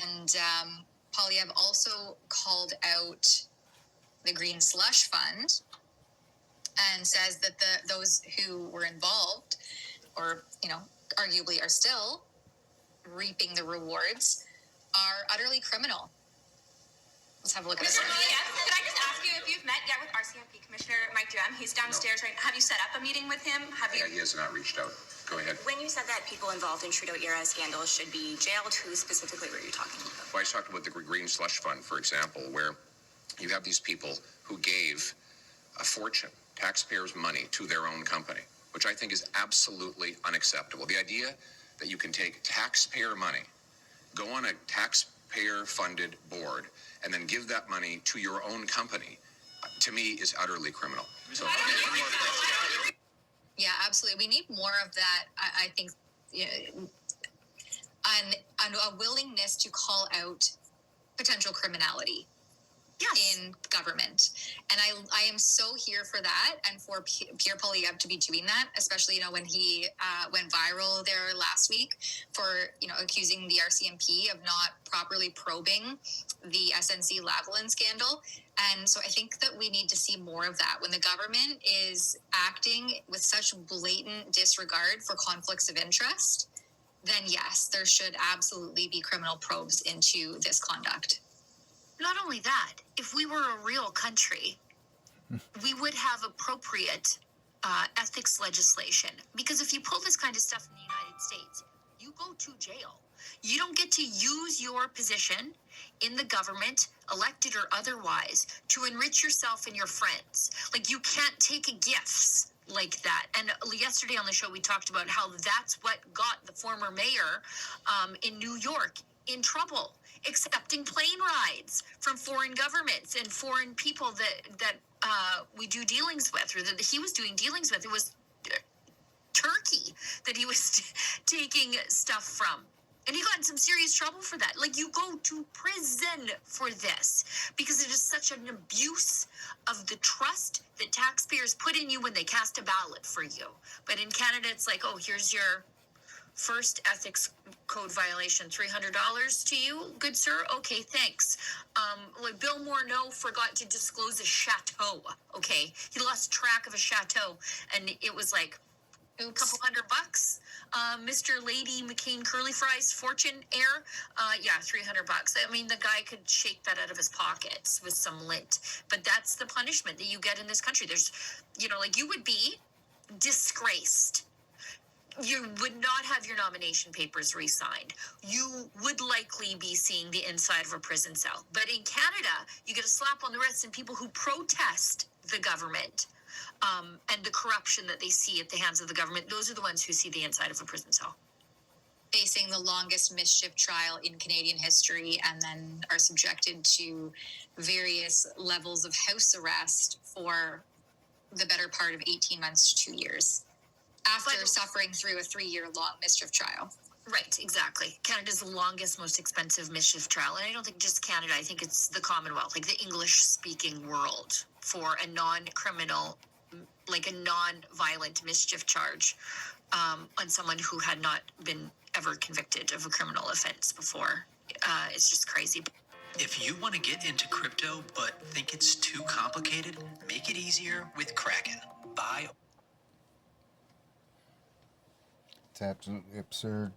And Poilievre also called out the Green Slush Fund and says that those who were involved, or arguably are still reaping the rewards, are utterly criminal. Let's have a look at this. Could I just ask you if you've met yet with RCMP Commissioner Mike Duhem? He's downstairs right now. Have you set up a meeting with him? He has not reached out. Go ahead. When you said that people involved in Trudeau-era scandals should be jailed, who specifically were you talking about? Well, I talked about the Green Slush Fund, for example, where you have these people who gave a fortune, taxpayers' money, to their own company, which I think is absolutely unacceptable. The idea that you can take taxpayer money, go on a taxpayer-funded board, and then give that money to your own company, to me, is utterly criminal. So, yeah, absolutely. We need more of that. I think a willingness to call out potential criminality. Yes. In government. And I am so here for that, and for Pierre Poilievre to be doing that, especially, when he went viral there last week for, accusing the RCMP of not properly probing the SNC-Lavalin scandal. And so I think that we need to see more of that. When the government is acting with such blatant disregard for conflicts of interest, then yes, there should absolutely be criminal probes into this conduct. Not only that, if we were a real country, we would have appropriate ethics legislation. Because if you pull this kind of stuff in the United States, you go to jail. You don't get to use your position in the government, elected or otherwise, to enrich yourself and your friends. Like, you can't take gifts like that. And yesterday on the show, we talked about how that's what got the former mayor in New York in trouble, accepting plane rides from foreign governments and foreign people that we do dealings with, or that he was doing dealings with. It was Turkey that he was taking stuff from. And he got in some serious trouble for that. Like, you go to prison for this because it is such an abuse of the trust that taxpayers put in you when they cast a ballot for you. But in Canada, it's like, oh, here's your first ethics code violation, $300 to you, good sir. Okay, thanks. Like Bill Morneau forgot to disclose a chateau. Okay, he lost track of a chateau, and it was like a couple $100. Mr. Lady McCain Curly Fries Fortune Air, $300. I mean, the guy could shake that out of his pockets with some lint. But that's the punishment that you get in this country. There's, you would be disgraced. You would not have your nomination papers re-signed. You would likely be seeing the inside of a prison cell. But in Canada, you get a slap on the wrist, and people who protest the government and the corruption that they see at the hands of the government, those are the ones who see the inside of a prison cell. Facing the longest mischief trial in Canadian history, and then are subjected to various levels of house arrest for the better part of 18 months to 2 years. After suffering through a 3-year-long mischief trial. Right, exactly. Canada's the longest, most expensive mischief trial. And I don't think just Canada, I think it's the Commonwealth, like the English-speaking world, for a non-criminal, like a non-violent mischief charge on someone who had not been ever convicted of a criminal offense before. It's just crazy. If you want to get into crypto but think it's too complicated, make it easier with Kraken. Buy. It's absolutely absurd.